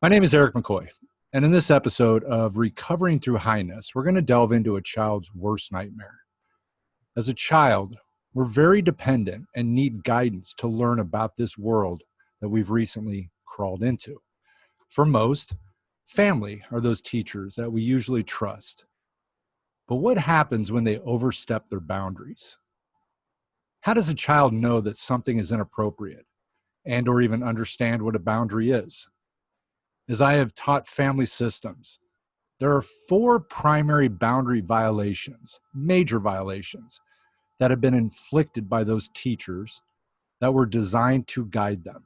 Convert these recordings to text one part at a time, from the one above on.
My name is Eric McCoy, and in this episode of Recovering Through Highness, we're going to delve into a child's worst nightmare. As a child, we're very dependent and need guidance to learn about this world that we've recently crawled into. For most, family are those teachers that we usually trust. But what happens when they overstep their boundaries? How does a child know that something is inappropriate and or even understand what a boundary is? As I have taught family systems, there are 4 primary boundary violations, major violations, that have been inflicted by those teachers that were designed to guide them.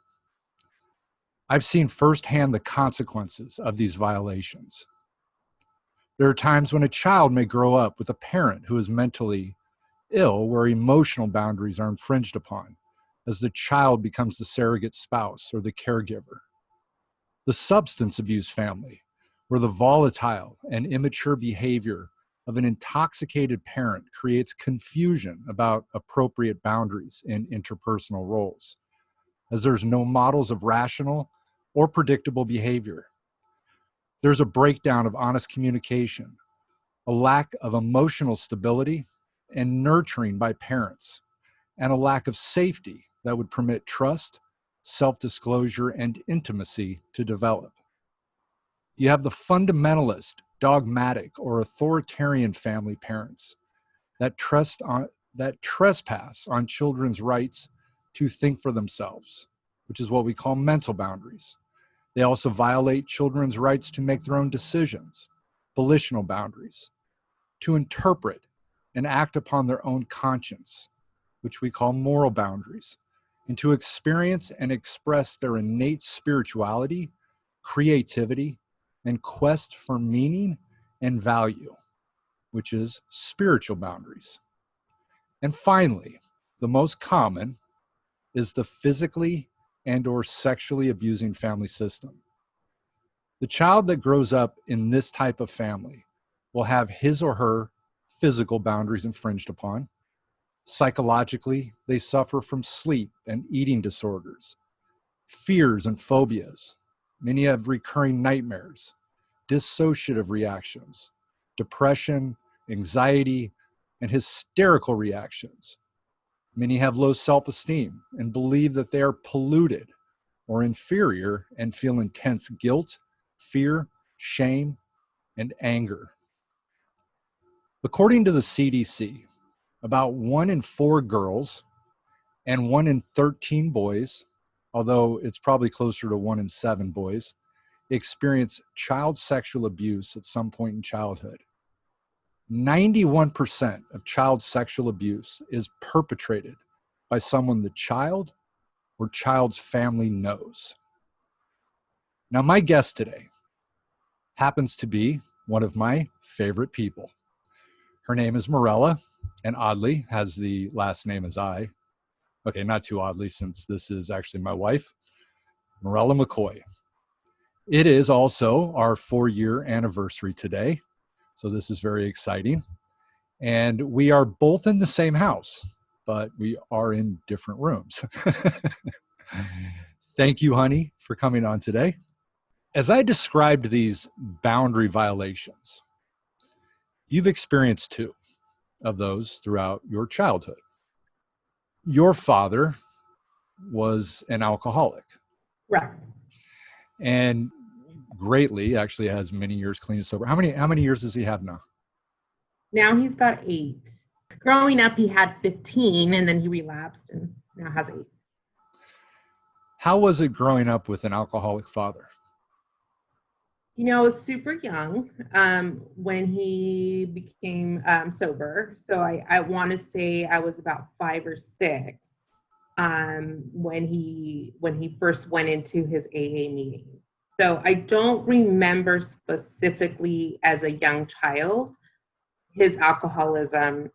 I've seen firsthand the consequences of these violations. There are times when a child may grow up with a parent who is mentally ill, where emotional boundaries are infringed upon, as the child becomes the surrogate spouse or the caregiver. The substance abuse family, where the volatile and immature behavior of an intoxicated parent creates confusion about appropriate boundaries in interpersonal roles, as there's no models of rational or predictable behavior. There's a breakdown of honest communication, a lack of emotional stability and nurturing by parents, and a lack of safety that would permit trust, self-disclosure, and intimacy to develop. You have the fundamentalist, dogmatic, or authoritarian family parents that trespass on children's rights to think for themselves, which is what we call mental boundaries. They also violate children's rights to make their own decisions, volitional boundaries, to interpret and act upon their own conscience, which we call moral boundaries, and to experience and express their innate spirituality, creativity, and quest for meaning and value, which is spiritual boundaries. And finally, the most common is the physically and or sexually abusing family system. The child that grows up in this type of family will have his or her physical boundaries infringed upon. Psychologically, they suffer from sleep and eating disorders, fears and phobias. Many have recurring nightmares, dissociative reactions, depression, anxiety, and hysterical reactions. Many have low self-esteem and believe that they are polluted or inferior and feel intense guilt, fear, shame, and anger. According to the CDC, about 1 in 4 girls and 1 in 13 boys, although it's probably closer to 1 in 7 boys, experience child sexual abuse at some point in childhood. 91% of child sexual abuse is perpetrated by someone the child or child's family knows. Now, my guest today happens to be one of my favorite people. Her name is Mirella, and oddly has the last name as I. Okay, not too oddly, since this is actually my wife, Mirella McCoy. It is also our 4-year anniversary today, so this is very exciting. And we are both in the same house, but we are in different rooms. Thank you, honey, for coming on today. As I described these boundary violations, you've experienced 2 of those throughout your childhood. Your father was an alcoholic. Right. And greatly, actually has many years clean and sober. How many years does he have now? Now he's got 8. Growing up, he had 15, and then he relapsed and now has 8. How was it growing up with an alcoholic father? I was super young when he became sober. So I want to say I was about 5 or 6 when he first went into his AA meeting. So I don't remember specifically as a young child his alcoholism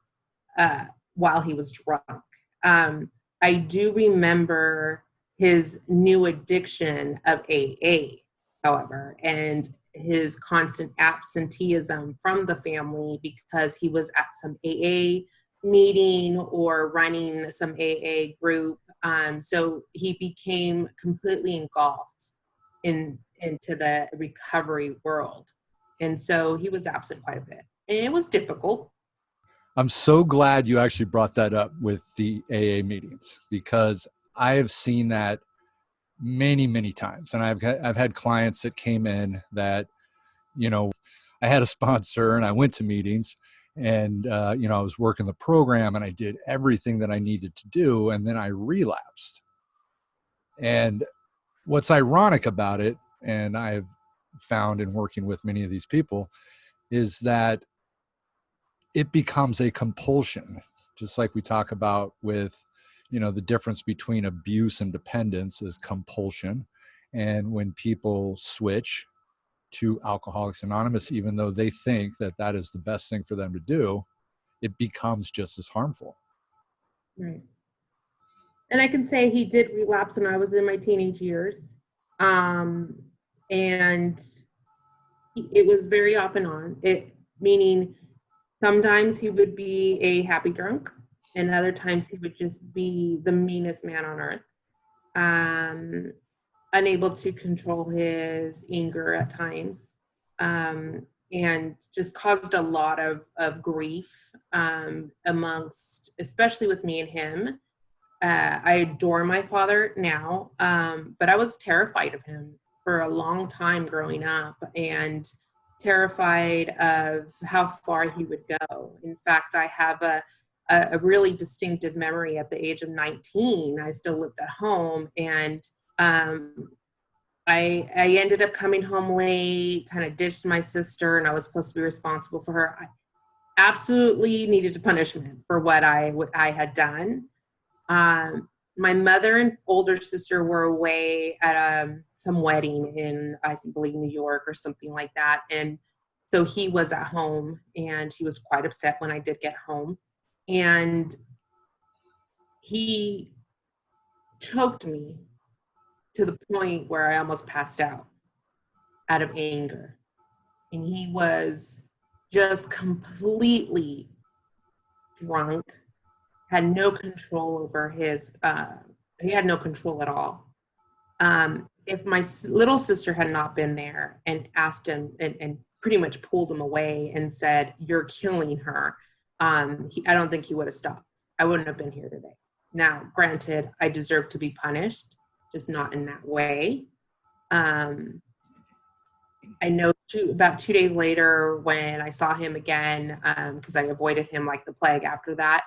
while he was drunk. I do remember his new addiction of AA, however, and his constant absenteeism from the family because he was at some AA meeting or running some AA group. So he became completely engulfed in into the recovery world. And so he was absent quite a bit. And it was difficult. I'm so glad you actually brought that up with the AA meetings, because I have seen that many, many times. And I've had clients that came in that, I had a sponsor and I went to meetings and, I was working the program and I did everything that I needed to do. And then I relapsed. And what's ironic about it, and I've found in working with many of these people, is that it becomes a compulsion, just like we talk about with, the difference between abuse and dependence is compulsion. And when people switch to Alcoholics Anonymous, even though they think that that is the best thing for them to do, it becomes just as harmful. Right. And I can say he did relapse when I was in my teenage years. And it was very off and on. Meaning sometimes he would be a happy drunk, and other times he would just be the meanest man on earth. Unable to control his anger at times, and just caused a lot of grief amongst, especially with me and him. I adore my father now, but I was terrified of him for a long time growing up, and terrified of how far he would go. In fact, I have a really distinctive memory. At the age of 19, I still lived at home, and I ended up coming home late, kind of ditched my sister, and I was supposed to be responsible for her. I absolutely needed a punishment for what I had done. My mother and older sister were away at some wedding in, I believe, New York or something like that. And so he was at home, and he was quite upset when I did get home. And he choked me to the point where I almost passed out of anger. And he was just completely drunk, had no control over he had no control at all. If my little sister had not been there and asked him and pretty much pulled him away and said, "You're killing her," I don't think he would have stopped. I wouldn't have been here today. Now, granted, I deserve to be punished, just not in that way. I know about 2 days later when I saw him again, because I avoided him like the plague after that,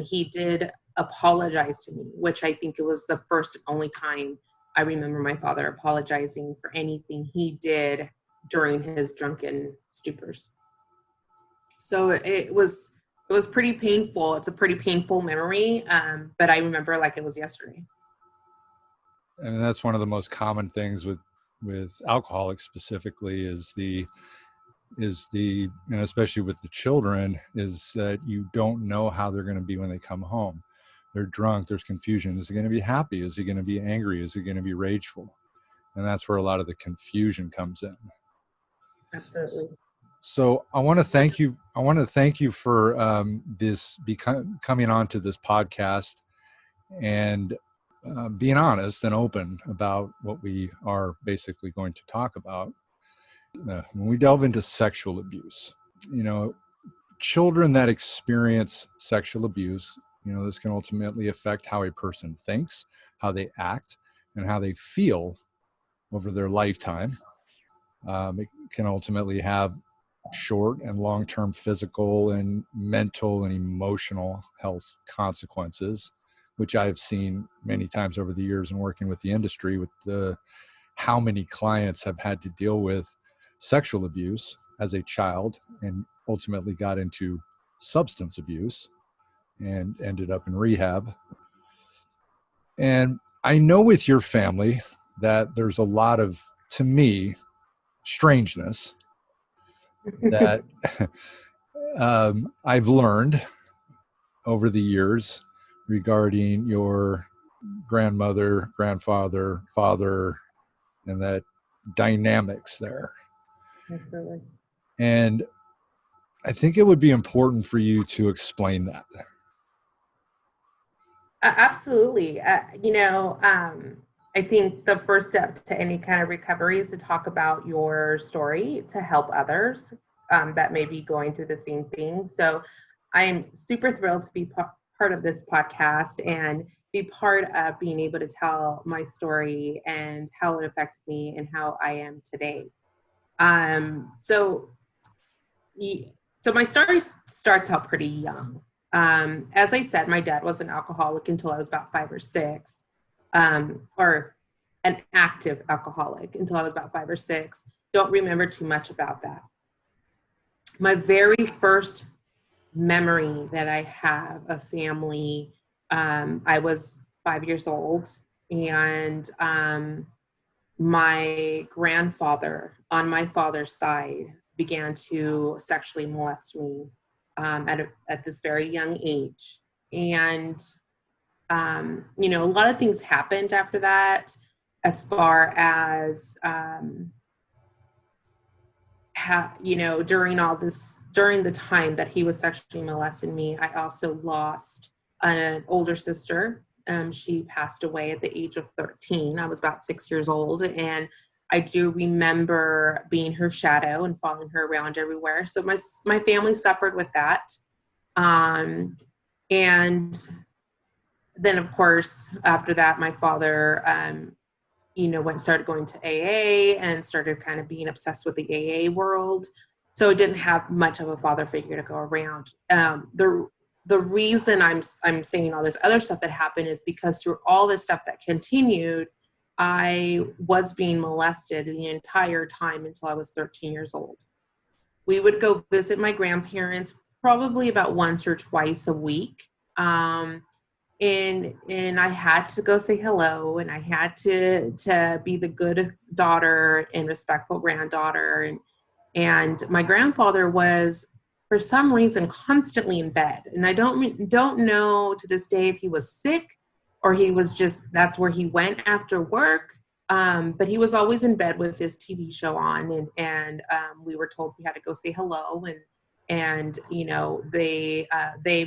he did apologize to me, which I think it was the first and only time I remember my father apologizing for anything he did during his drunken stupors. So it was pretty painful. It's a pretty painful memory, but I remember like it was yesterday. And that's one of the most common things with alcoholics specifically is the and especially with the children, is that you don't know how they're going to be when they come home. They're drunk, there's confusion. Is he going to be happy? Is he going to be angry? Is he going to be rageful? And that's where a lot of the confusion comes in. Absolutely. So I want to thank you. I want to thank you for coming on to this podcast and being honest and open about what we are basically going to talk about. When we delve into sexual abuse, children that experience sexual abuse, this can ultimately affect how a person thinks, how they act, and how they feel over their lifetime. It can ultimately have short and long-term physical and mental and emotional health consequences, which I've seen many times over the years in working with the industry, with how many clients have had to deal with sexual abuse as a child and ultimately got into substance abuse and ended up in rehab. And I know with your family that there's a lot of, to me, strangeness that I've learned over the years regarding your grandmother, grandfather, father, and that dynamics there. Absolutely. And I think it would be important for you to explain that. Absolutely. I think the first step to any kind of recovery is to talk about your story to help others that may be going through the same thing. So I am super thrilled to be part of this podcast and be part of being able to tell my story and how it affected me and how I am today. Um, so, so my story starts out pretty young. As I said, my dad was an alcoholic until I was about 5 or 6, or an active alcoholic until I was about 5 or 6. Don't remember too much about that. My very first memory that I have of family, I was 5 years old, and my grandfather on my father's side began to sexually molest me at this very young age. And, a lot of things happened after that as far as, during the time that he was sexually molesting me, I also lost an older sister. She passed away at the age of 13. I was about 6 years old, and I do remember being her shadow and following her around everywhere. So my family suffered with that. And then, of course, after that, my father, started going to AA and started kind of being obsessed with the AA world. So I didn't have much of a father figure to go around. The reason I'm saying all this other stuff that happened is because through all this stuff that continued, I was being molested the entire time until I was 13 years old. We would go visit my grandparents probably about once or twice a week. And I had to go say hello, and I had to be the good daughter and respectful granddaughter. And my grandfather was, for some reason, constantly in bed. And I don't know to this day if he was sick or he was just, that's where he went after work. But he was always in bed with his TV show on, and we were told we had to go say hello. And they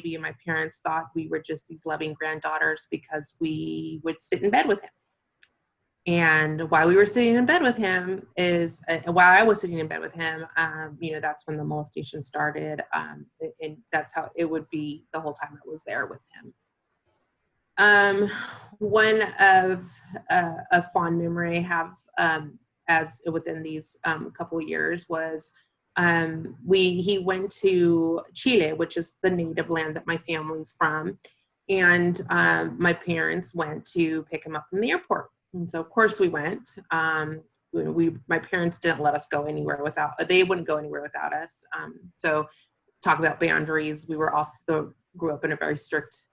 being my parents, thought we were just these loving granddaughters because we would sit in bed with him. And while we were sitting in bed with him while I was sitting in bed with him, that's when the molestation started. And that's how it would be the whole time I was there with him. One of a fond memory I have, as within these couple of years, was he went to Chile, which is the native land that my family's from, and my parents went to pick him up from the airport. And so of course we went. My parents didn't let us go anywhere they wouldn't go anywhere without us. So talk about boundaries. We were also grew up in a very strict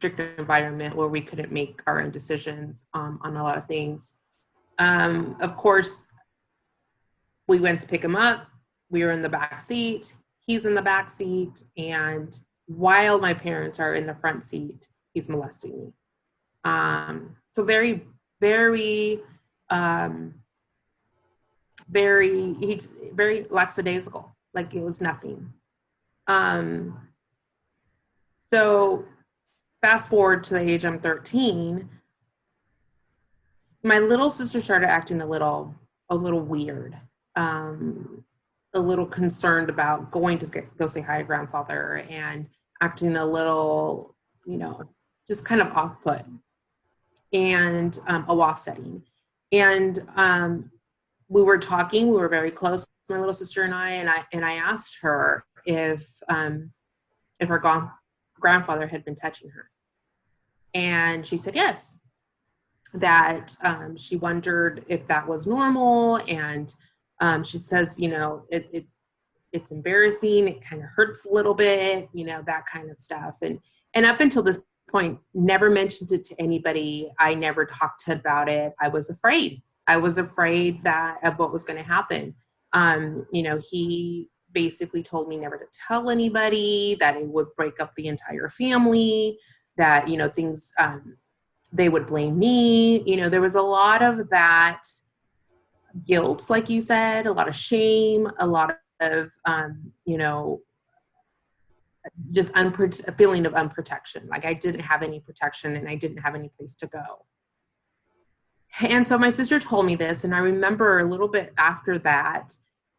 environment where we couldn't make our own decisions on a lot of things. Of course, we went to pick him up. We were in the back seat. He's in the back seat. And while my parents are in the front seat, he's molesting me. So very, very, he's very lackadaisical, like it was nothing. So fast forward to the age I'm 13, my little sister started acting a little weird, a little concerned about going to go say hi to grandfather, and acting a little, just kind of off-put and offsetting. And we were talking, we were very close, my little sister and I asked her if her grandfather had been touching her. And she said yes, that she wondered if that was normal. And she says, it's embarrassing, it kind of hurts a little bit, that kind of stuff. And up until this point, never mentioned it to anybody. I never talked about it. I was afraid of what was going to happen. He basically told me never to tell anybody, that it would break up the entire family, that, things, they would blame me. There was a lot of that guilt, like you said, a lot of shame, a lot of, just a feeling of unprotection. Like I didn't have any protection and I didn't have any place to go. And so my sister told me this, and I remember a little bit after that,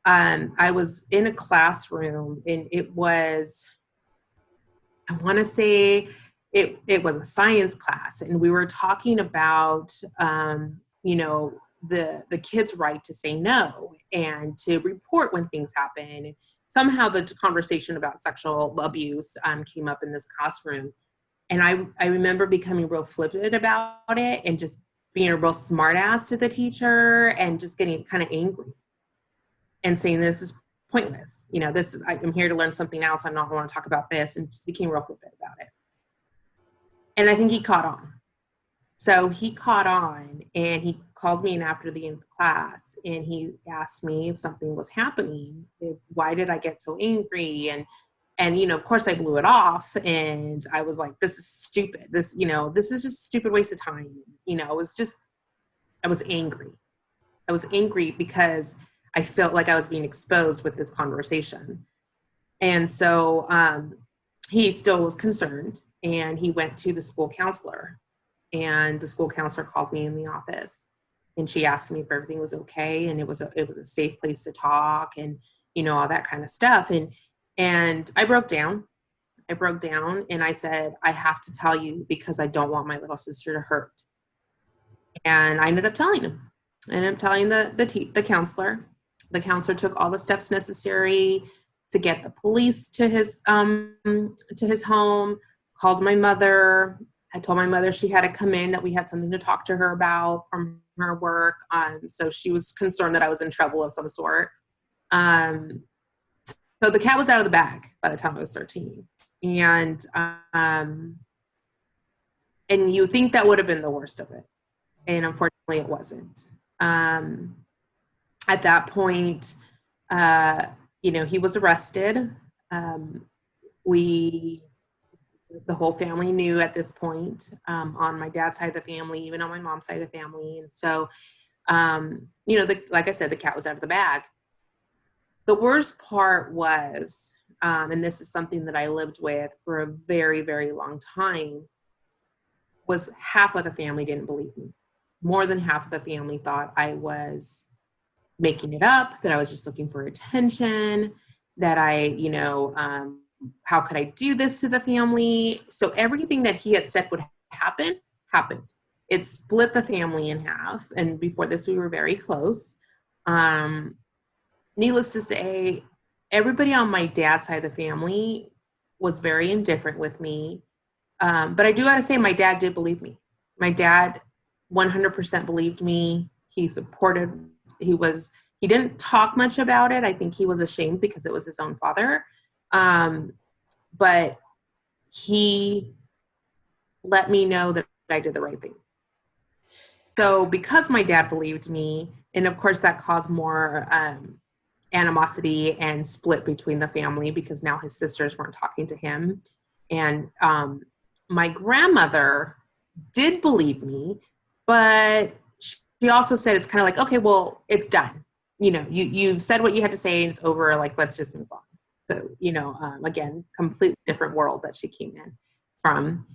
I was in a classroom, and it was, I want to say it was a science class, and we were talking about, the kids' right to say no and to report when things happen. And somehow the conversation about sexual abuse came up in this classroom. And I remember becoming real flippant about it and just being a real smart ass to the teacher and just getting kind of angry and saying, this is pointless. I'm here to learn something else. I don't want to talk about this, and just became real flippant about it. And I think he caught on. So he caught on, and he called me in after the end of the class, and he asked me if something was happening, why did I get so angry? And of course I blew it off, and I was like, this is stupid. This is just a stupid waste of time. I was angry. I was angry because I felt like I was being exposed with this conversation. And so he still was concerned, and he went to the school counselor, and the school counselor called me in the office, and she asked me if everything was okay, and it was a safe place to talk, and all that kind of stuff. And I broke down. And I said, I have to tell you because I don't want my little sister to hurt. And I ended up telling him. I ended up telling the counselor. The counselor took all the steps necessary to get the police to his home, called my mother. I told my mother she had to come in, that we had something to talk to her about from her work. So she was concerned that I was in trouble of some sort. So the cat was out of the bag by the time I was 13. And you think that would have been the worst of it. And unfortunately it wasn't. At that point, he was arrested. The whole family knew at this point, on my dad's side of the family, even on my mom's side of the family. And so, like I said, the cat was out of the bag. The worst part was, and this is something that I lived with for a very, very long time, was half of the family didn't believe me. More than half of the family thought I was making it up, that I was just looking for attention, that how could I do this to the family? So everything that he had said would happen, happened. It split the family in half. And before this, we were very close. Needless to say, everybody on my dad's side of the family was very indifferent with me. But I do got to say, my dad did believe me. My dad 100% believed me. He supported, he didn't talk much about it. I think he was ashamed because it was his own father. But he let me know that I did the right thing. So because my dad believed me, and of course that caused more animosity and split between the family, because now his sisters weren't talking to him. And my grandmother did believe me, but she also said, it's kind of like, okay, well, it's done. You've said what you had to say, and it's over. Like, let's just move on. So, again, completely different world that she came in from.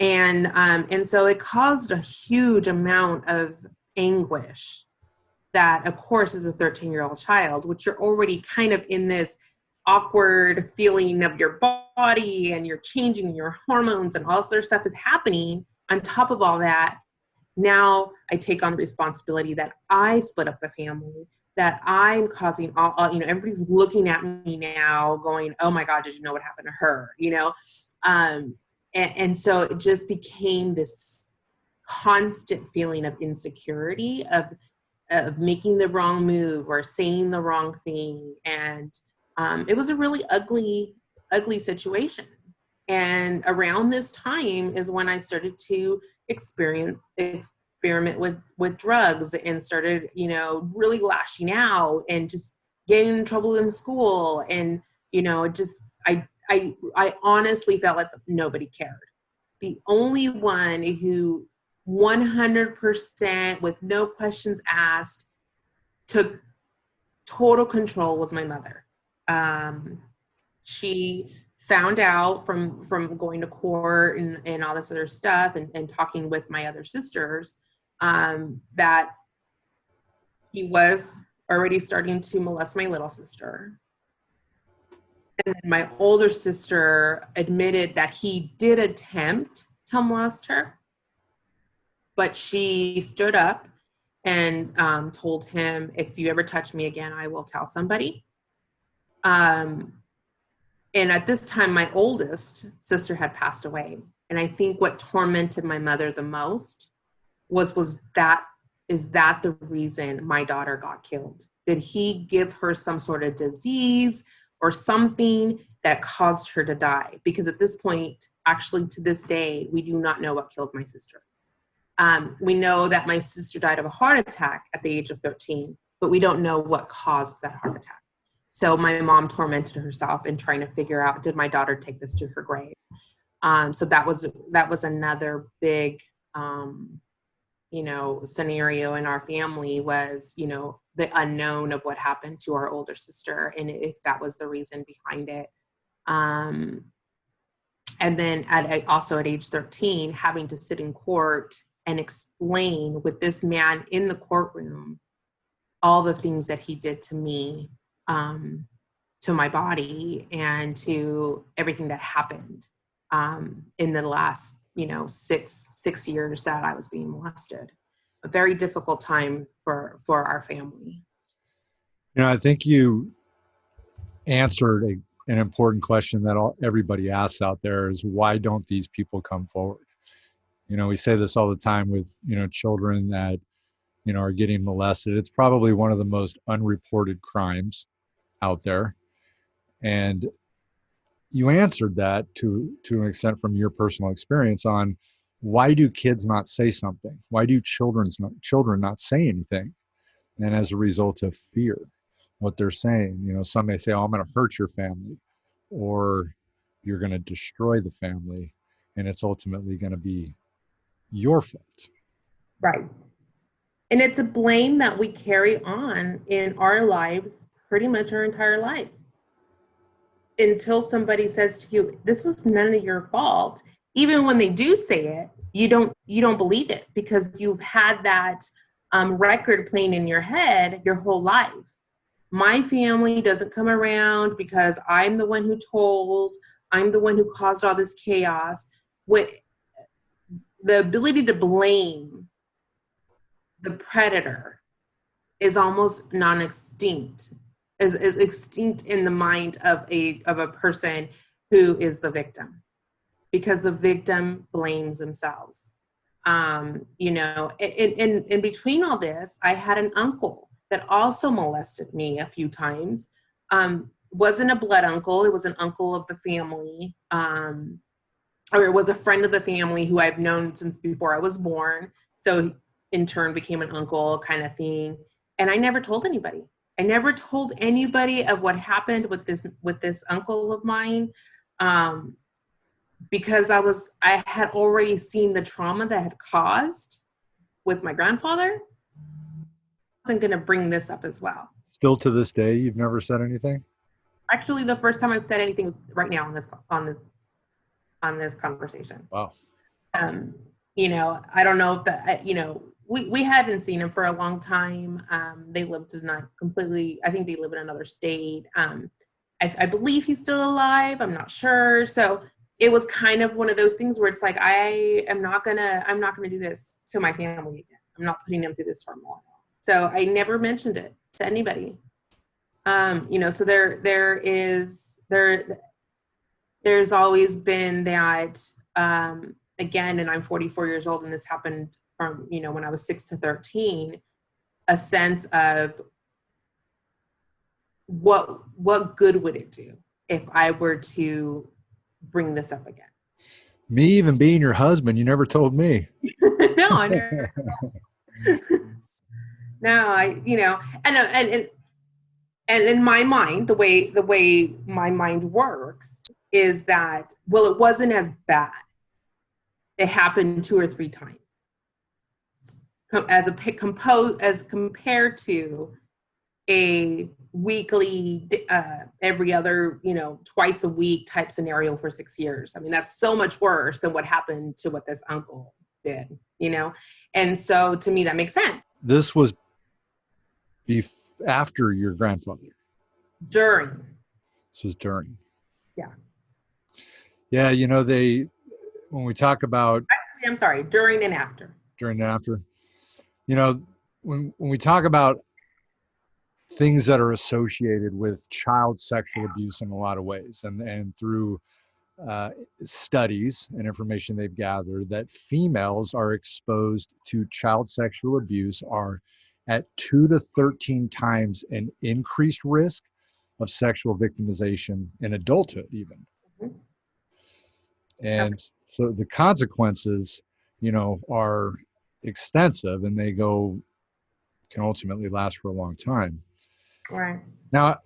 And so it caused a huge amount of anguish that, of course, as a 13-year-old child, which you're already kind of in this awkward feeling of your body, and you're changing your hormones, and all this other stuff is happening. On top of all that, now I take on the responsibility that I split up the family, that I'm causing all everybody's looking at me now going, oh my God, did you know what happened to her? And so it just became this constant feeling of insecurity, of making the wrong move or saying the wrong thing. And it was a really ugly situation. And around this time is when I started to experiment with drugs, and started, really lashing out and just getting in trouble in school. And, I honestly felt like nobody cared. The only one who 100% with no questions asked took total control was my mother. She found out from going to court and all this other stuff, and talking with my other sisters, that he was already starting to molest my little sister. And then my older sister admitted that he did attempt to molest her, but she stood up and told him, if you ever touch me again, I will tell somebody. And at this time, my oldest sister had passed away. And I think what tormented my mother the most was that, is that the reason my daughter got killed? Did he give her some sort of disease or something that caused her to die? Because at this point, actually to this day, we do not know what killed my sister. We know that my sister died of a heart attack at the age of 13, but we don't know what caused that heart attack. So my mom tormented herself in trying to figure out, did my daughter take this to her grave? So that was another big, scenario in our family, was, the unknown of what happened to our older sister, and if that was the reason behind it. And then also at age 13, having to sit in court and explain with this man in the courtroom all the things that he did to me, to my body, and to everything that happened in the last, 6 years that I was being molested. A very difficult time for our family. I think you answered an important question that everybody asks out there, is why don't these people come forward? We say this all the time with, children that, are getting molested. It's probably one of the most unreported crimes out there. And you answered that to an extent from your personal experience on, why do kids not say something? Why do children not say anything? And as a result of fear, what they're saying, some may say, oh, I'm going to hurt your family, or you're going to destroy the family, and it's ultimately going to be your fault. Right. And it's a blame that we carry on in our lives, pretty much our entire lives, until somebody says to you, this was none of your fault. Even when they do say it, you don't believe it, because you've had that record playing in your head your whole life. My family doesn't come around because I'm the one who told, I'm the one who caused all this chaos. The ability to blame the predator is almost non-extinct, is extinct in the mind of a person who is the victim, because the victim blames themselves. In between all this, I had an uncle that also molested me a few times. Wasn't a blood uncle, it was an uncle of the family, or it was a friend of the family who I've known since before I was born. So in turn became an uncle kind of thing. And I never told anybody. I never told anybody of what happened with this uncle of mine, because I had already seen the trauma that had caused with my grandfather. I wasn't going to bring this up as well. Still to this day, you've never said anything? Actually, the first time I've said anything was right now on this conversation. Wow. I don't know if that, we hadn't seen him for a long time. They lived in I think they live in another state. I believe he's still alive. I'm not sure. So it was kind of one of those things where it's like, I'm not gonna do this to my family again. I'm not putting them through this turmoil. So I never mentioned it to anybody. So there's always been that, again, and I'm 44 years old, and this happened from, when I was 6 to 13, a sense of what good would it do if I were to bring this up again? Me even being your husband, you never told me. No, I never. No, and in my mind, the way my mind works is that, well, it wasn't as bad. It happened 2 or 3 times, as compared to a weekly, every other, twice a week type scenario for 6 years. I mean, that's so much worse than what happened to what this uncle did. And so to me, that makes sense. This was after your grandfather. During. This was during. Yeah. Yeah, when we talk about Actually, I'm sorry, during and after. During and after, when we talk about things that are associated with child sexual abuse in a lot of ways, and through studies and information they've gathered, that females are exposed to child sexual abuse are at 2 to 13 times an increased risk of sexual victimization in adulthood even. Mm-hmm. And so the consequences, are extensive, and they can ultimately last for a long time. Right. Now,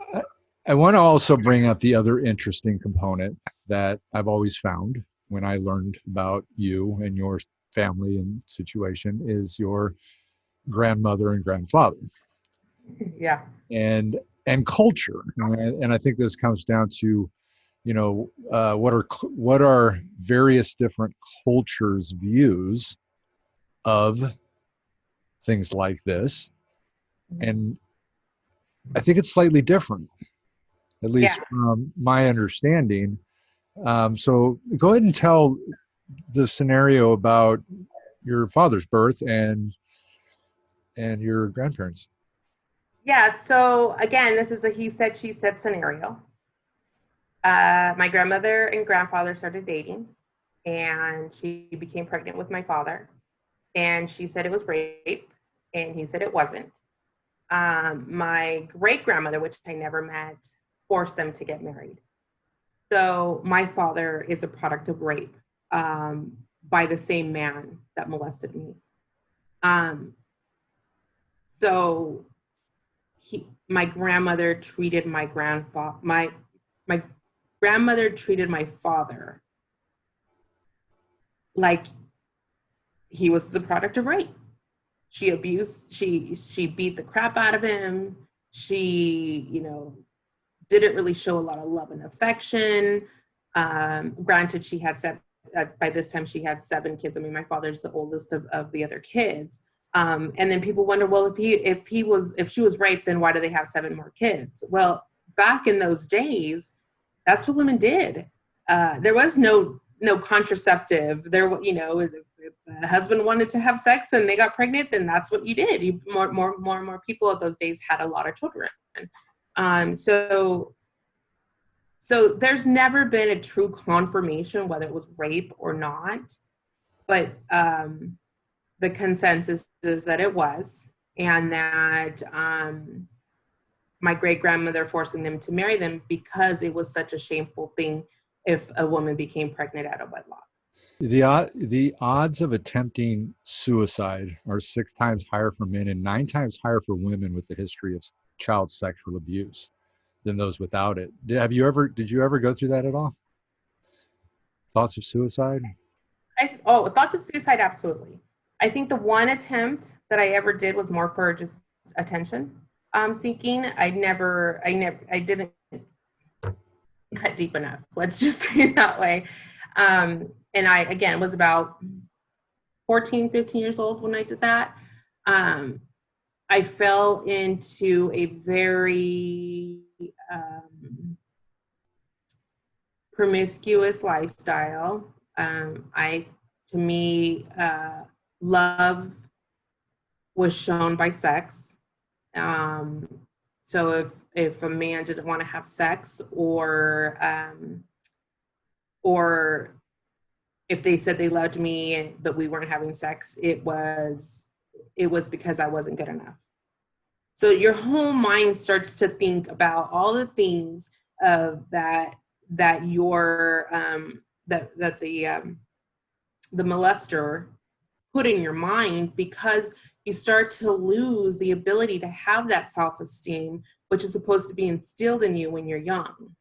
I want to also bring up the other interesting component that I've always found when I learned about you and your family and situation is your grandmother and grandfather. Yeah. And culture. And I think this comes down to, what are various different cultures' views of things like this. And I think it's slightly different, at least from my understanding. So go ahead and tell the scenario about your father's birth and your grandparents. Yeah. So again, this is a he said, she said scenario. My grandmother and grandfather started dating, and she became pregnant with my father. And she said it was rape, and he said it wasn't. My great grandmother, which I never met, forced them to get married. So my father is a product of rape by the same man that molested me. So my grandmother treated my grandmother treated my father like he was the product of rape. She beat the crap out of him. She, didn't really show a lot of love and affection. Granted, she had by this time she had 7 kids. I mean, my father's the oldest of the other kids. And then people wonder, well, if she was raped, then why do they have 7 more kids? Well, back in those days, that's what women did. There was no contraceptive. If the husband wanted to have sex and they got pregnant, then that's what you did. More and more people of those days had a lot of children. So there's never been a true confirmation whether it was rape or not, but the consensus is that it was, and that my great grandmother forcing them to marry them because it was such a shameful thing if a woman became pregnant out of wedlock. The odds of attempting suicide are 6 times higher for men and 9 times higher for women with a history of child sexual abuse than those without it. Did you ever go through that at all? Thoughts of suicide? Thoughts of suicide, absolutely. I think the one attempt that I ever did was more for just attention seeking. I didn't cut deep enough. Let's just say it that way. And I, again, was about 14, 15 years old when I did that. I fell into a very promiscuous lifestyle. To me, love was shown by sex. So if a man didn't want to have sex, or if they said they loved me but we weren't having sex, it was because I wasn't good enough. So your whole mind starts to think about all the things that your that the molester put in your mind, because you start to lose the ability to have that self-esteem, which is supposed to be instilled in you when you're young.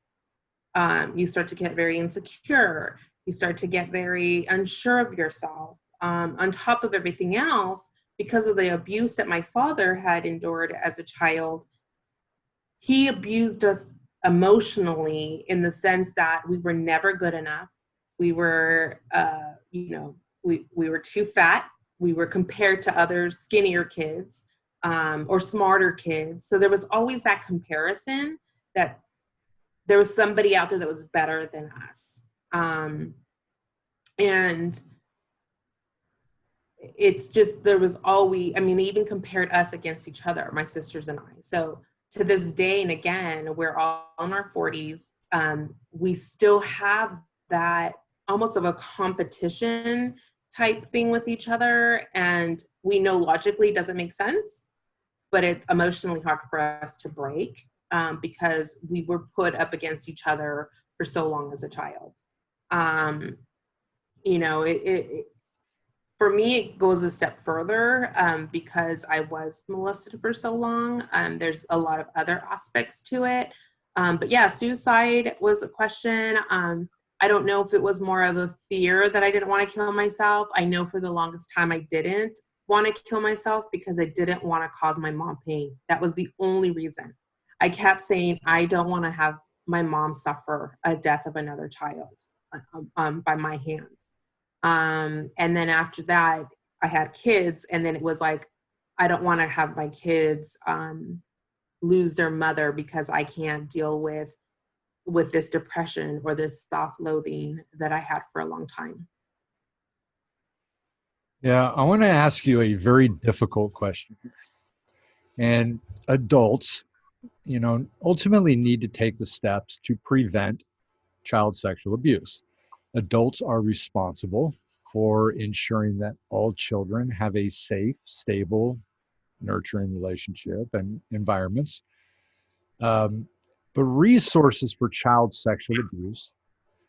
You start to get very insecure. You start to get very unsure of yourself. On top of everything else, because of the abuse that my father had endured as a child, he abused us emotionally in the sense that we were never good enough. We were, we were too fat. we were compared to other skinnier kids, or smarter kids. So there was always that comparison that there was somebody out there that was better than us. And it's just, there was always, I mean, they even compared us against each other, my sisters and I. So to this day, and again, we're all in our 40s. We still have that almost of a competition type thing with each other. And we know logically it doesn't make sense, but it's emotionally hard for us to break, because we were put up against each other for so long as a child. You know, for me, it goes a step further, because I was molested for so long. There's a lot of other aspects to it. But yeah, suicide was a question. I don't know if it was more of a fear that I didn't want to kill myself. I know for the longest time I didn't want to kill myself because I didn't want to cause my mom pain. That was the only reason. I kept saying, I don't want to have my mom suffer a death of another child by my hands. And then after that, I had kids, and then it was like, I don't want to have my kids lose their mother because I can't deal with this depression or this self-loathing that I had for a long time. Yeah, I want to ask you a very difficult question. And adults, ultimately need to take the steps to prevent child sexual abuse. Adults are responsible for ensuring that all children have a safe, stable, nurturing relationship and environments. But resources for child sexual abuse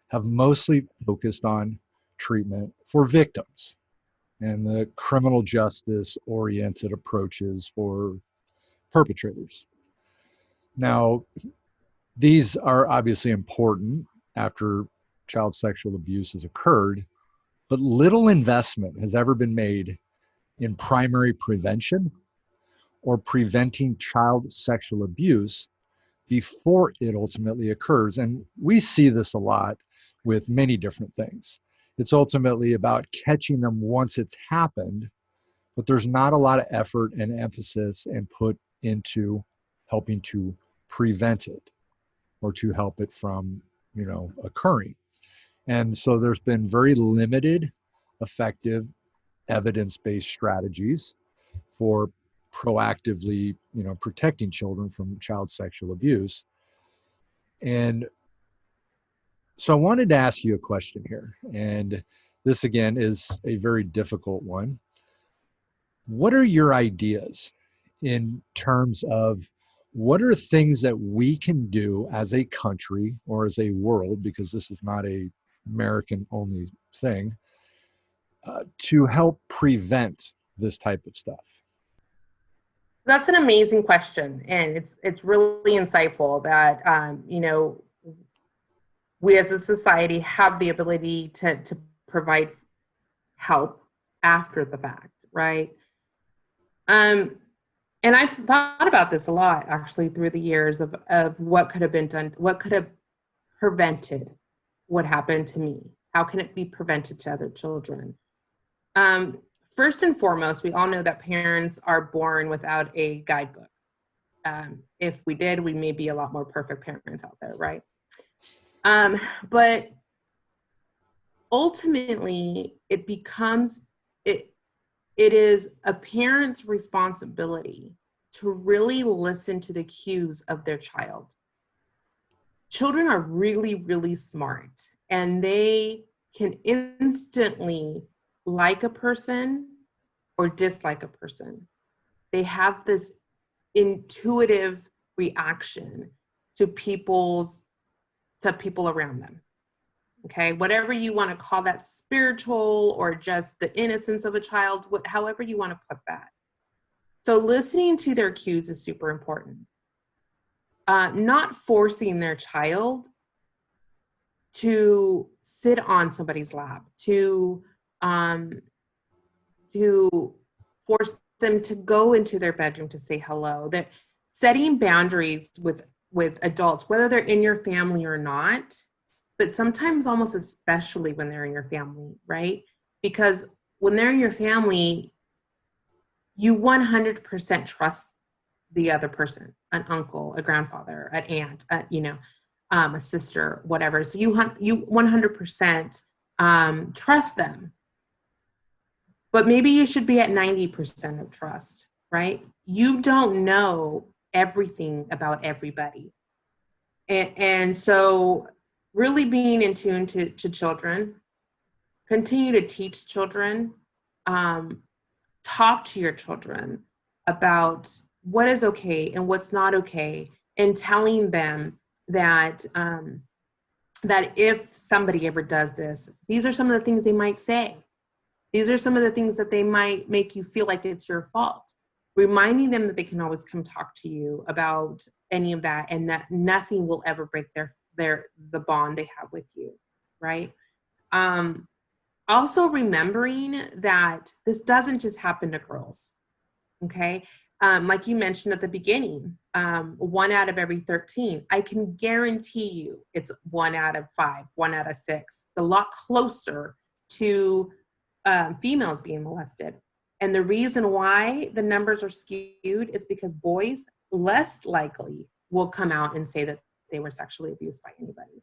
have mostly focused on treatment for victims and the criminal justice oriented approaches for perpetrators. Now, these are obviously important after child sexual abuse has occurred, but little investment has ever been made in primary prevention or preventing child sexual abuse before it ultimately occurs. And we see this a lot with many different things. It's ultimately about catching them once it's happened, but there's not a lot of effort and emphasis and put into helping to prevent it or to help it from, occurring. And so there's been very limited effective evidence-based strategies for proactively, protecting children from child sexual abuse. And so I wanted to ask you a question here. And this again is a very difficult one. What are your ideas in terms of what are things that we can do as a country or as a world, because this is not a American only thing, to help prevent this type of stuff? That's an amazing question, and it's really insightful that we as a society have the ability to provide help after the fact, right? And I've thought about this a lot actually through the years of what could have been done, what could have prevented what happened to me. How can it be prevented to other children? First and foremost, we all know that parents are born without a guidebook. If we did, we may be a lot more perfect parents out there, right? But ultimately, it is a parent's responsibility to really listen to the cues of their child. Children are really, really smart, and they can instantly like a person or dislike a person. They have this intuitive reaction to people around them. Okay, whatever you want to call that, spiritual or just the innocence of a child, however you want to put that. So listening to their cues is super important. Not forcing their child to sit on somebody's lap, to force them to go into their bedroom to say hello. That setting boundaries with adults, whether they're in your family or not, but sometimes almost especially when they're in your family, right? Because when they're in your family, you 100% trust the other person, an uncle, a grandfather, an aunt, a sister, whatever. So you 100% trust them. But maybe you should be at 90% of trust, right? You don't know everything about everybody. And so really being in tune to children, continue to teach children, talk to your children about what is okay and what's not okay, and telling them that that if somebody ever does this, these are some of the things they might say. These are some of the things that they might make you feel like it's your fault. Reminding them that they can always come talk to you about any of that, and that nothing will ever break the bond they have with you, right? Also remembering that this doesn't just happen to girls, okay? Like you mentioned at the beginning, 1 out of every 13. I can guarantee you it's 1 out of 5, 1 out of 6. It's a lot closer to females being molested. And the reason why the numbers are skewed is because boys less likely will come out and say that they were sexually abused by anybody,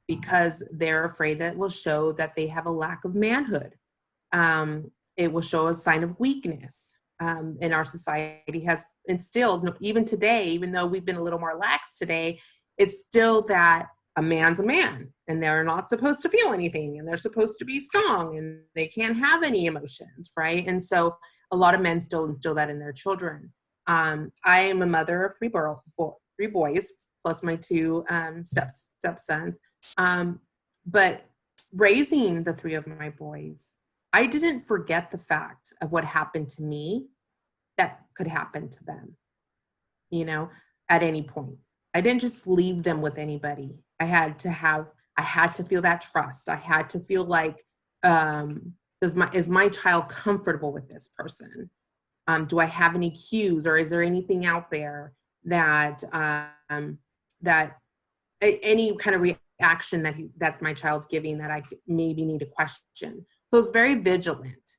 because they're afraid that it will show that they have a lack of manhood. It will show a sign of weakness. And our society has instilled, even today, even though we've been a little more lax today, it's still that a man's a man and they're not supposed to feel anything, and they're supposed to be strong and they can't have any emotions, right? And so a lot of men still instill that in their children. I am a mother of 3 boys plus my 2 stepsons. But raising the 3 of my boys, I didn't forget the fact of what happened to me that could happen to them, at any point. I didn't just leave them with anybody. I had to feel that trust. I had to feel like, is my child comfortable with this person? Do I have any cues, or is there anything out there that any kind of reaction that my child's giving that I maybe need to question? So it's very vigilant.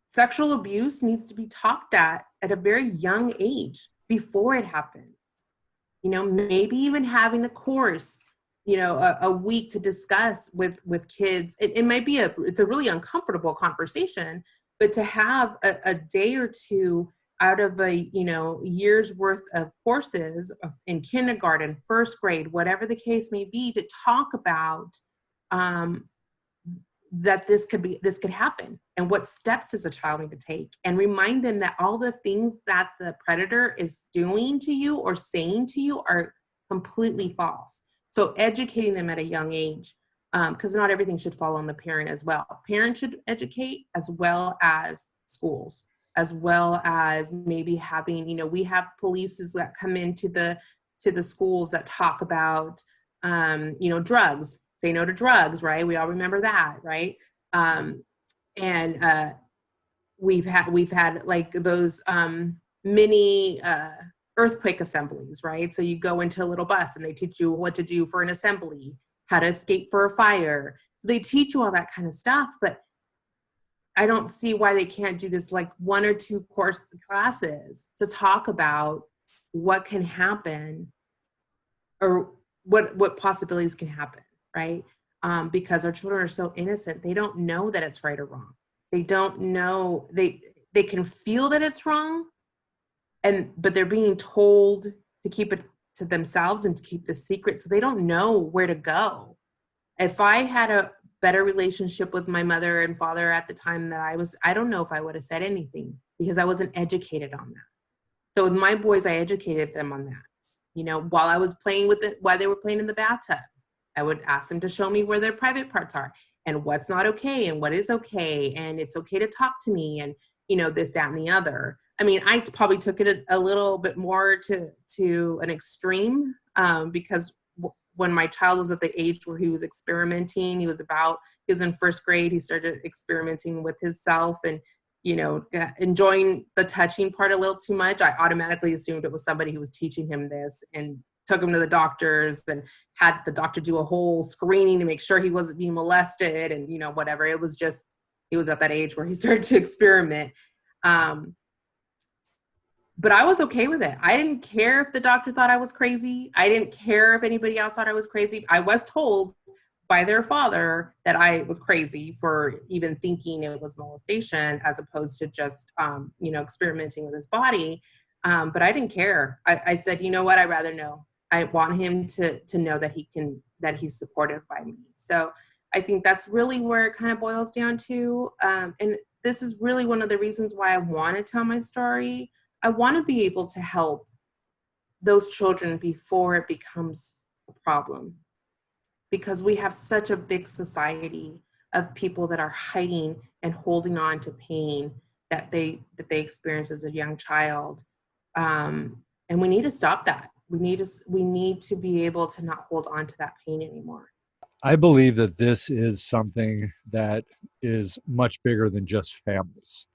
Sexual abuse needs to be talked at a very young age before it happens. Maybe even having a course, a week to discuss with kids. It might be it's a really uncomfortable conversation, but to have a day or 2 out of a year's worth of courses in kindergarten, 1st grade, whatever the case may be, to talk about that this could happen, and what steps does a child need to take, and remind them that all the things that the predator is doing to you or saying to you are completely false. So educating them at a young age, because not everything should fall on the parent as well. Parents should educate, as well as schools, as well as maybe having, we have polices that come into the schools that talk about, drugs. Say no to drugs, right? We all remember that, right? We've had like those mini earthquake assemblies, right? So you go into a little bus and they teach you what to do for an assembly, how to escape for a fire. So they teach you all that kind of stuff, but I don't see why they can't do this like 1 or 2 course classes to talk about what can happen, or what possibilities can happen, right? Because our children are so innocent. They don't know that it's right or wrong. They don't know, they can feel that it's wrong, but they're being told to keep it to themselves and to keep the secret, so they don't know where to go. If I had a better relationship with my mother and father at the time that I don't know if I would have said anything, because I wasn't educated on that. So with my boys, I educated them on that. While I was playing with it, while they were playing in the bathtub, I would ask them to show me where their private parts are and what's not okay and what is okay. And it's okay to talk to me, and, this, that, and the other. I mean, I probably took it a little bit more to an extreme, because when my child was at the age where he was experimenting, he was in 1st grade, he started experimenting with himself and, enjoying the touching part a little too much. I automatically assumed it was somebody who was teaching him this, and took him to the doctors and had the doctor do a whole screening to make sure he wasn't being molested and, whatever. It was just He was at that age where he started to experiment. Um, but I was okay with it. I didn't care if the doctor thought I was crazy. I didn't care if anybody else thought I was crazy. I was told by their father that I was crazy for even thinking it was molestation, as opposed to just, experimenting with his body. But I didn't care. I said, you know what? I'd rather know. I want him to know that that he's supported by me. So I think that's really where it kind of boils down to. And this is really one of the reasons why I want to tell my story. I want to be able to help those children before it becomes a problem, because we have such a big society of people that are hiding and holding on to pain that they experience as a young child, and we need to stop that. We need to be able to not hold on to that pain anymore. I believe that this is something that is much bigger than just families.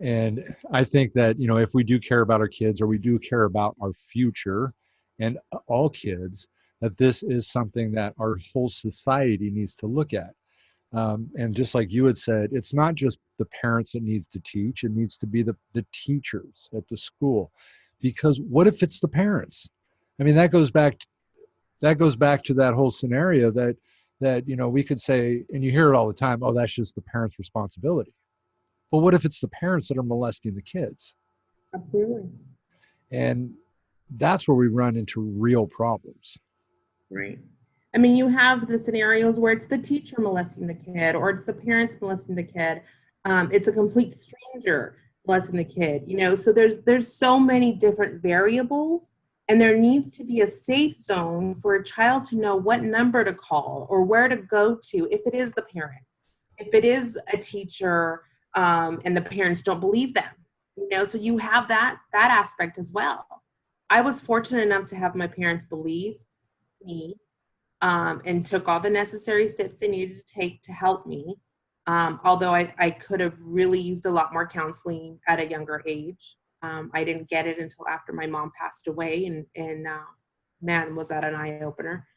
And I think that, if we do care about our kids, or we do care about our future and all kids, that this is something that our whole society needs to look at. And just like you had said, it's not just the parents that needs to teach, it needs to be the teachers at the school. Because what if it's the parents? I mean, that goes back to that whole scenario that we could say, and you hear it all the time, oh, that's just the parents' responsibility. But what if it's the parents that are molesting the kids? Absolutely. And that's where we run into real problems. Right. I mean, you have the scenarios where it's the teacher molesting the kid, or it's the parents molesting the kid. It's a complete stranger molesting the kid. So there's so many different variables, and there needs to be a safe zone for a child to know what number to call or where to go to if it is the parents, if it is a teacher, and the parents don't believe them. So you have that aspect as well. I was fortunate enough to have my parents believe me, and took all the necessary steps they needed to take to help me. Although I could have really used a lot more counseling at a younger age. I didn't get it until after my mom passed away, and man, was that an eye opener.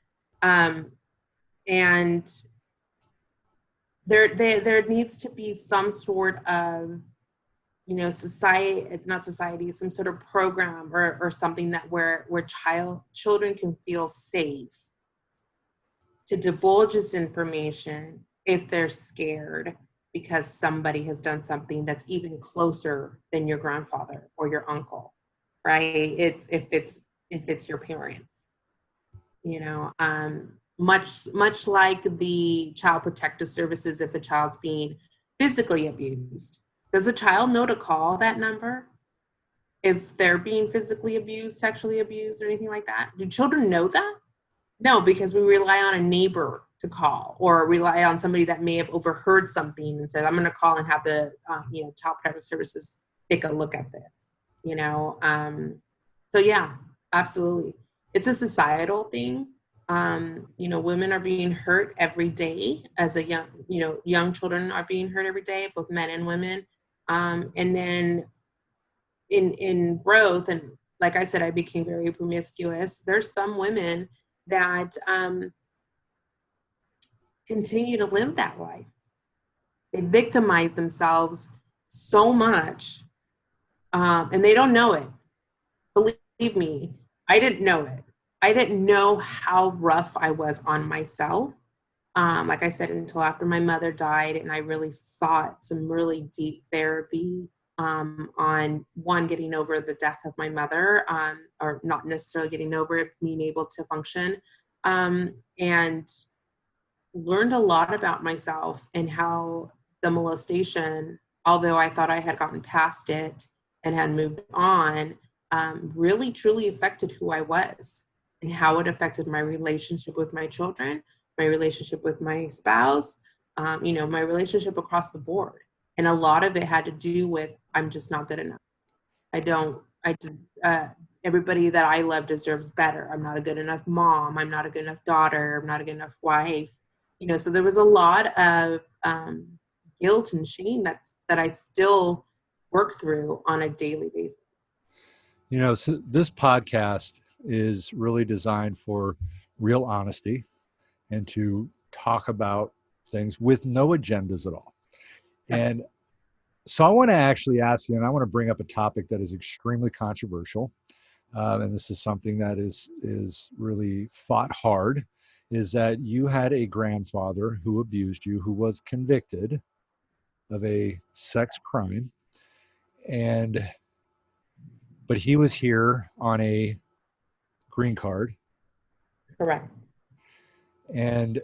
And there needs to be some sort of some sort of program or something that where children can feel safe to divulge this information if they're scared because somebody has done something that's even closer than your grandfather or your uncle, right? If it's your parents, much like the child protective services. If a child's being physically abused, does a child know to call that number if they're being physically abused, sexually abused, or anything like that? Do children know that? No, because we rely on a neighbor to call, or rely on somebody that may have overheard something and said, I'm going to call and have the child protective services take a look at this. So yeah, absolutely. It's a societal thing. Women are being hurt every day as a young children are being hurt every day, both men and women. And then in growth, and like I said, I became very promiscuous. There's some women that continue to live that life. They victimize themselves so much, and they don't know it. Believe me, I didn't know it. I didn't know how rough I was on myself. Like I said, until after my mother died, and I really sought some really deep therapy on one, getting over the death of my mother, or not necessarily getting over it, being able to function, and learned a lot about myself and how the molestation, although I thought I had gotten past it and had moved on, really truly affected who I was and how it affected my relationship with my children, my relationship with my spouse, my relationship across the board. And a lot of it had to do with, I'm just not good enough. Everybody that I love deserves better. I'm not a good enough mom. I'm not a good enough daughter. I'm not a good enough wife. So there was a lot of guilt and shame that I still work through on a daily basis. So this podcast is really designed for real honesty and to talk about things with no agendas at all. And so I want to actually ask you, and I want to bring up a topic that is extremely controversial. And this is something that is really fought hard, is that you had a grandfather who abused you, who was convicted of a sex crime, and but he was here on a green card Correct. and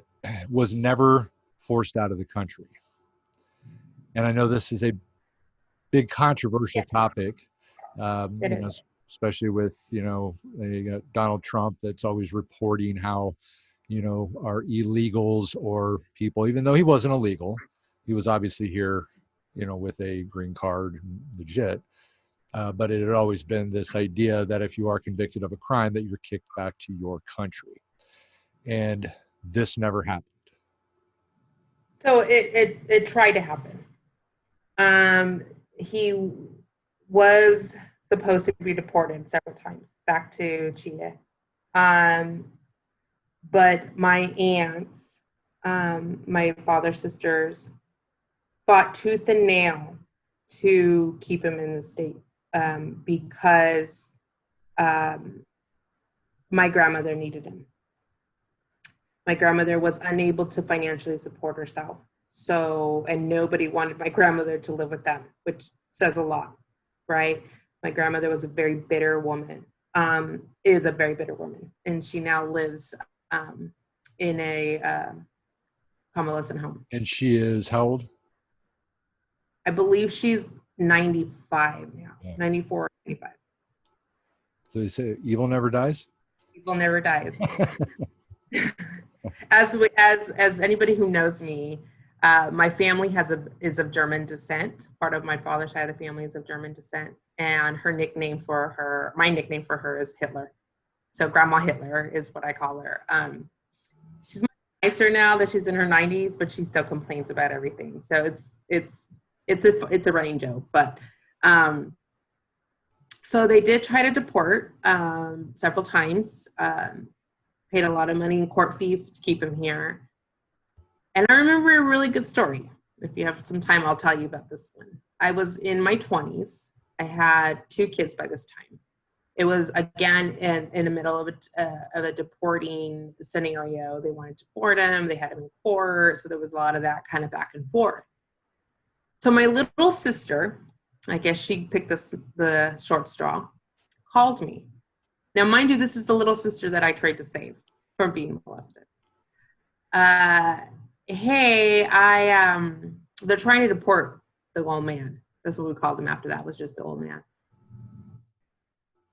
was never forced out of the country. And I know this is a big controversial Yes, topic, it is. especially with, you got Donald Trump that's always reporting how, our illegals or people, even though he wasn't illegal, he was obviously here, with a green card, legit. But it had always been this idea that if you are convicted of a crime, that you're kicked back to your country. And this never happened. So it tried to happen. He was supposed to be deported several times back to Chile. But my aunts, my father's sisters, fought tooth and nail to keep him in the state, because my grandmother needed him. My grandmother was unable to financially support herself. So, and nobody wanted my grandmother to live with them, which says a lot, right? My grandmother was a very bitter woman, is a very bitter woman. And she now lives in a convalescent home. And she is how old? I believe she's 95 now, Yeah. 94, 95. So they say evil never dies? Evil never dies. As anybody who knows me, my family is of German descent. Part of my father's side of the family is of German descent, and my nickname for her is Hitler. So Grandma Hitler is what I call her. She's much nicer now that she's in her 90s, but she still complains about everything. So it's a running joke. But so they did try to deport several times. Paid a lot of money in court fees to keep him here. And I remember a really good story. If you have some time, I'll tell you about this one. I was in my 20s. I had 2 kids by this time. It was, again, in the middle of a deporting scenario. They wanted to deport him. They had him in court. So there was a lot of that kind of back and forth. So my little sister, I guess she picked the short straw, called me. Now, mind you, this is the little sister that I tried to save from being molested. Hey, they're trying to deport the old man. That's what we called him after that, was just the old man.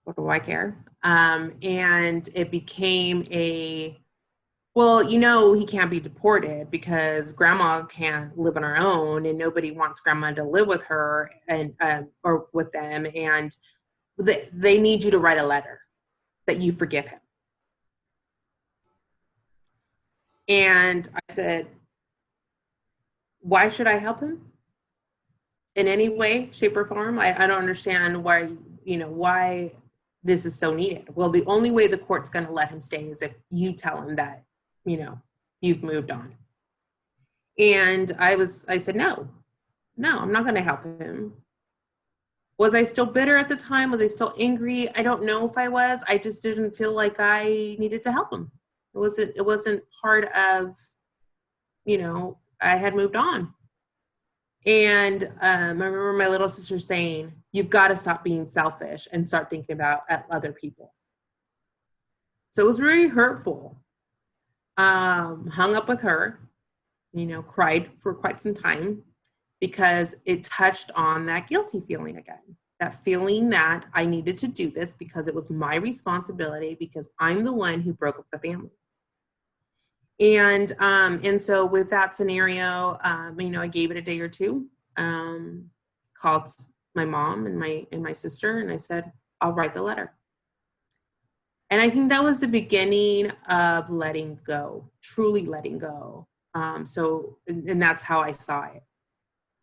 What do I care? And it became well, he can't be deported because grandma can't live on her own and nobody wants grandma to live with her and or with them. And they need you to write a letter that you forgive him. And I said, why should I help him? In any way, shape, or form? I don't understand why this is so needed. Well, the only way the court's going to let him stay is if you tell him that, you've moved on. And I said, no, I'm not going to help him. Was I still bitter at the time? Was I still angry? I don't know if I was. I just didn't feel like I needed to help him. It wasn't part of, I had moved on. And I remember my little sister saying, you've got to stop being selfish and start thinking about other people. So it was very hurtful. Hung up with her, cried for quite some time because it touched on that guilty feeling again. That feeling that I needed to do this because it was my responsibility because I'm the one who broke up the family. And so with that scenario, I gave it a day or two, called my mom and my sister, and I said, I'll write the letter. And I think that was the beginning of letting go, truly letting go. And that's how I saw it.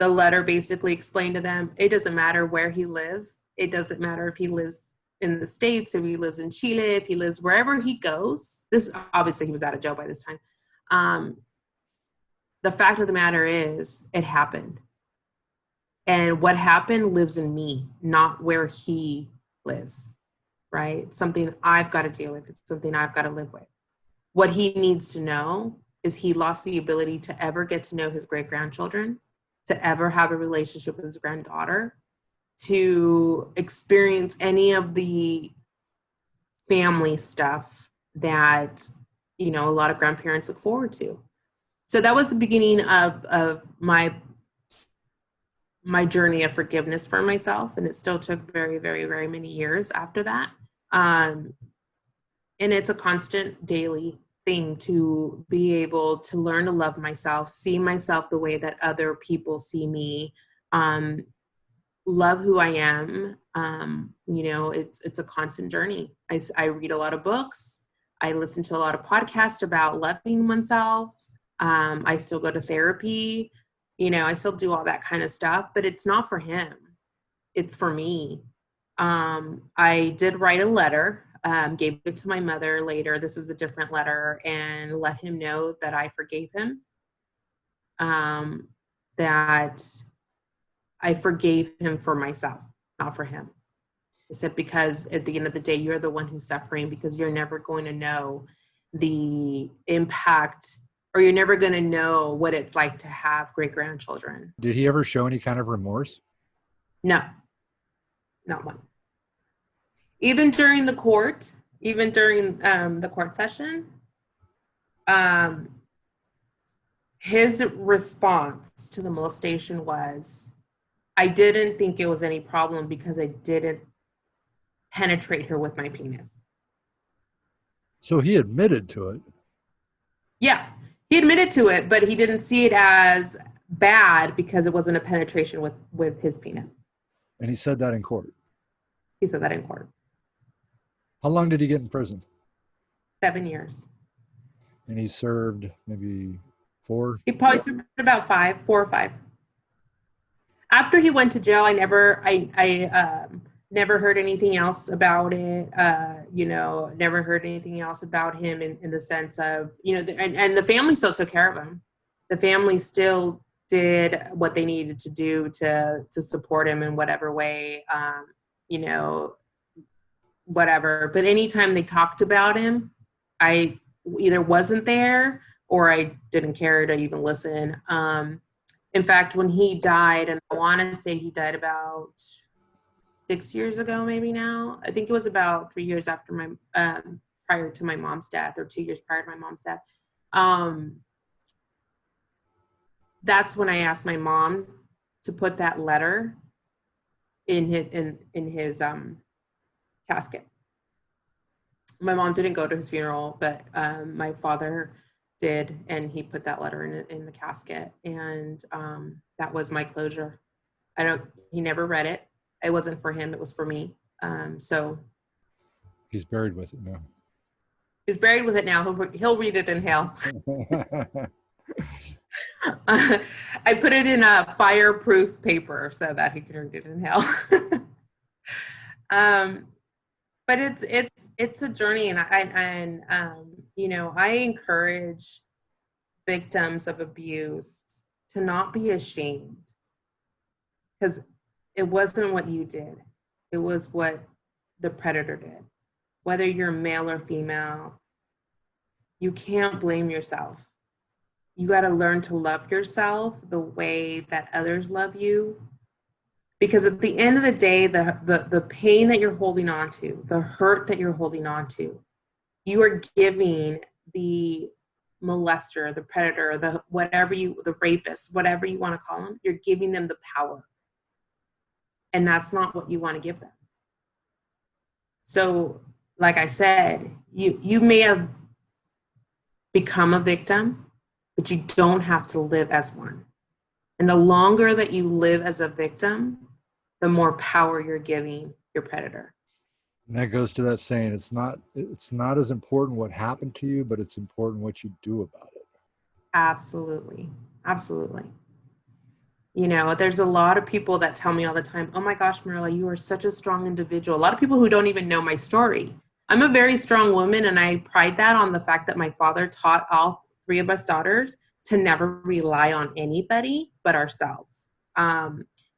The letter basically explained to them, it doesn't matter where he lives. It doesn't matter if he lives in the States, if he lives in Chile, if he lives wherever he goes. This, obviously he was out of jail by this time. The fact of the matter is, it happened. And what happened lives in me, not where he lives, right? Something I've got to deal with. It's something I've got to live with. What he needs to know is he lost the ability to ever get to know his great-grandchildren, to ever have a relationship with his granddaughter, to experience any of the family stuff that, you know, a lot of grandparents look forward to. So that was the beginning of my journey of forgiveness for myself. And it still took very, very, very many years after that. And it's a constant daily thing to be able to learn to love myself, see myself the way that other people see me, love who I am. You know, it's a constant journey. I read a lot of books. I listen to a lot of podcasts about loving oneself. I still go to therapy. You know, I still do all that kind of stuff, but it's not for him. It's for me. I did write a letter, gave it to my mother later. This is a different letter, and let him know that I forgave him, that I forgave him for myself, not for him. I said, because at the end of the day, you're the one who's suffering, because you're never going to know the impact, or you're never going to know what it's like to have great-grandchildren. Did he ever show any kind of remorse? No, not one. Even during the court session, his response to the molestation was, I didn't think it was any problem because I didn't penetrate her with my penis. So he admitted to it. Yeah, he admitted to it, but he didn't see it as bad because it wasn't a penetration with his penis. And he said that in court. He said that in court. How long did he get in prison? 7 years. And he served maybe 4? He probably served about 4 or 5. After he went to jail, I never heard anything else about it. You know, never heard anything else about him in the sense of, you know, and the family still took care of him. The family still did what they needed to do to support him in whatever way, you know, whatever. But anytime they talked about him, I either wasn't there or I didn't care to even listen. In fact, when he died, and I want to say he died about 6 years ago, maybe now. I think it was about 3 years after prior to my mom's death, or 2 years prior to my mom's death. That's when I asked my mom to put that letter in his casket. My mom didn't go to his funeral, but my father did, and he put that letter in the casket, and that was my closure. He never read it. It wasn't for him, it was for me. So he's buried with it now. He's buried with it now. He'll read it in hell. I put it in a fireproof paper so that he can read it in hell. But it's a journey, and you know, I encourage victims of abuse to not be ashamed, because it wasn't what you did. It was what the predator did. Whether you're male or female, you can't blame yourself. You got to learn to love yourself the way that others love you. Because at the end of the day, the pain that you're holding on to, the hurt that you're holding on to, you are giving the molester, the predator, the rapist, whatever you want to call them, you're giving them the power. And that's not what you want to give them. So, like I said, you may have become a victim, but you don't have to live as one. And the longer that you live as a victim, the more power you're giving your predator. And that goes to that saying, it's not as important what happened to you, but it's important what you do about it. Absolutely. Absolutely. You know, there's a lot of people that tell me all the time, oh my gosh, Mirella, you are such a strong individual. A lot of people who don't even know my story. I'm a very strong woman, and I pride that on the fact that my father taught all 3 of us daughters to never rely on anybody but ourselves.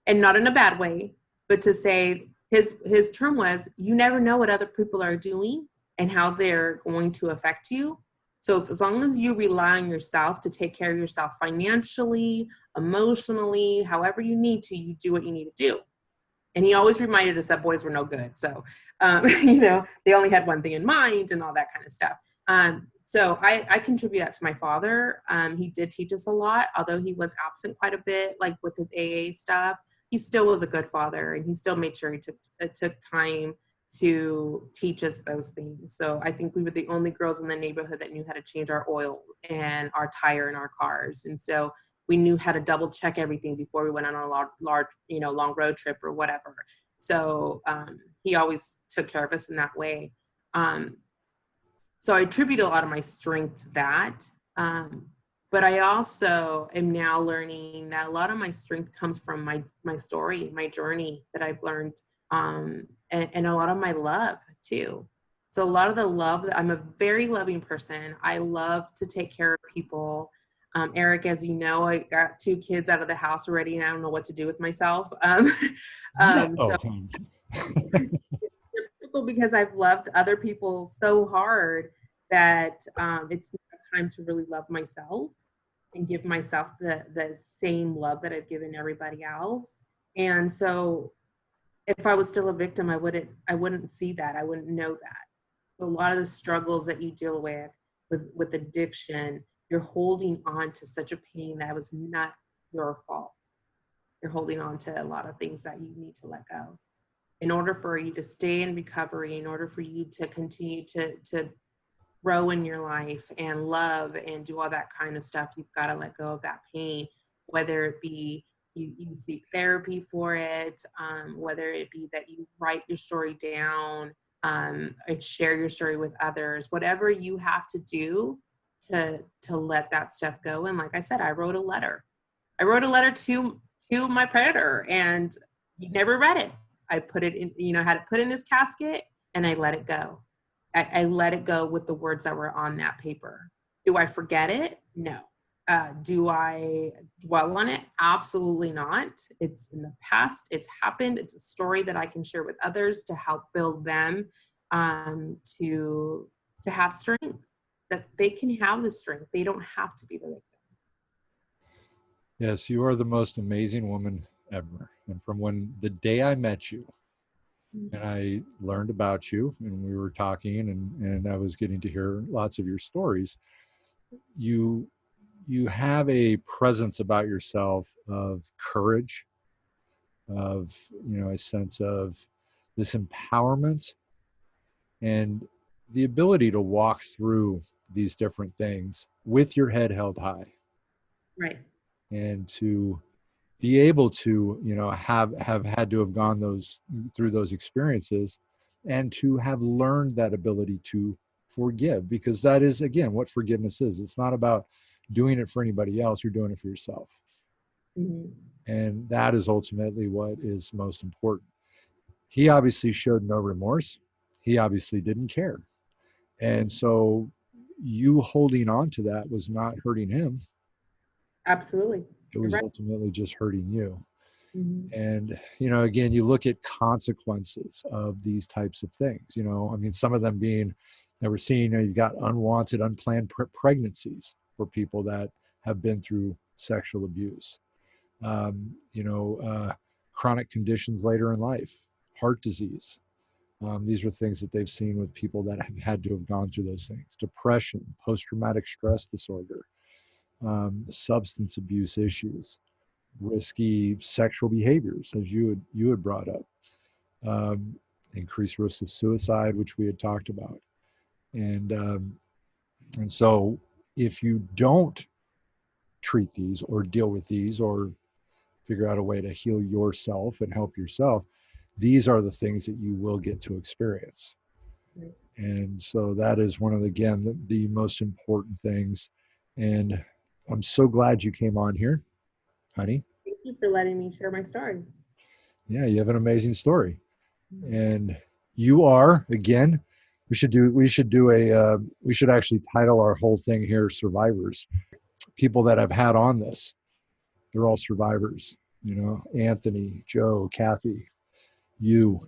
and not in a bad way, but to say his term was, you never know what other people are doing and how they're going to affect you. So as long as you rely on yourself to take care of yourself financially, emotionally, however you need to, you do what you need to do. And he always reminded us that boys were no good. So, they only had one thing in mind and all that kind of stuff. So I contribute that to my father. He did teach us a lot, although he was absent quite a bit, like with his AA stuff. He still was a good father, and he still made sure he took time to teach us those things. So I think we were the only girls in the neighborhood that knew how to change our oil and our tire in our cars. And so we knew how to double check everything before we went on a large, long road trip or whatever. So he always took care of us in that way. So I attribute a lot of my strength to that. But I also am now learning that a lot of my strength comes from my story, my journey that I've learned, and a lot of my love too. So a lot of the love, I'm a very loving person. I love to take care of people. Eric, as you know, I got 2 kids out of the house already, and I don't know what to do with myself. So because I've loved other people so hard that it's time to really love myself and give myself the same love that I've given everybody else. And so if I was still a victim, I wouldn't see that. I wouldn't know that. So a lot of the struggles that you deal with addiction, you're holding on to such a pain that was not your fault. You're holding on to a lot of things that you need to let go. In order for you to stay in recovery, in order for you to continue to grow in your life and love and do all that kind of stuff, you've got to let go of that pain, whether it be you seek therapy for it, whether it be that you write your story down, and share your story with others, whatever you have to do to let that stuff go. And like I said, I wrote a letter to my predator, and he never read it. I put it in, had it put in his casket, and I let it go. I let it go with the words that were on that paper. Do I forget it? No. Do I dwell on it? Absolutely not. It's in the past. It's happened. It's a story that I can share with others to help build them to have strength, that they can have the strength. They don't have to be the victim. Yes, you are the most amazing woman ever. And from the day I met you, and I learned about you, and we were talking, and I was getting to hear lots of your stories, you have a presence about yourself of courage, of a sense of this empowerment, and the ability to walk through these different things with your head held high. Right. And to be able to have had to have gone through those experiences, and to have learned that ability to forgive, because that is, again, what forgiveness is. It's not about doing it for anybody else. You're doing it for yourself. Mm-hmm. And that is ultimately what is most important. He obviously showed no remorse. He obviously didn't care. And so you holding on to that was not hurting him. Absolutely. It was ultimately just hurting you. Mm-hmm. And, again, you look at consequences of these types of things, some of them being that we're seeing, you've got unwanted, unplanned pregnancies for people that have been through sexual abuse, chronic conditions later in life, heart disease. These are things that they've seen with people that have had to have gone through those things: depression, post-traumatic stress disorder, substance abuse issues, risky sexual behaviors, as you had brought up, increased risks of suicide, which we had talked about, and so if you don't treat these or deal with these or figure out a way to heal yourself and help yourself, these are the things that you will get to experience. Right. And so that is one of, again, the most important things. And I'm so glad you came on here, honey. Thank you for letting me share my story. Yeah, you have an amazing story. And you are, again, we should actually title our whole thing here survivors. People that have had on this, they're all survivors. Anthony, Joe, Kathy, you,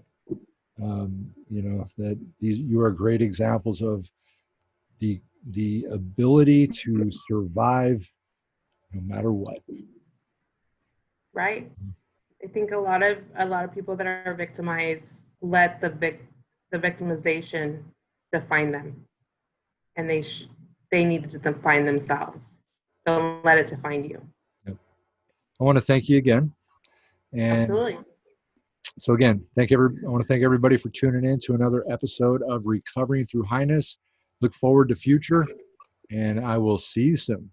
that you are great examples of the ability to survive no matter what. Right. I think a lot of people that are victimized let the victimization define them, and they need to define themselves. Don't let it define you. Yep. I want to thank you again. And Absolutely. so again, I want to thank everybody for tuning in to another episode of Recovering Through Highness. Look forward to future, and I will see you soon.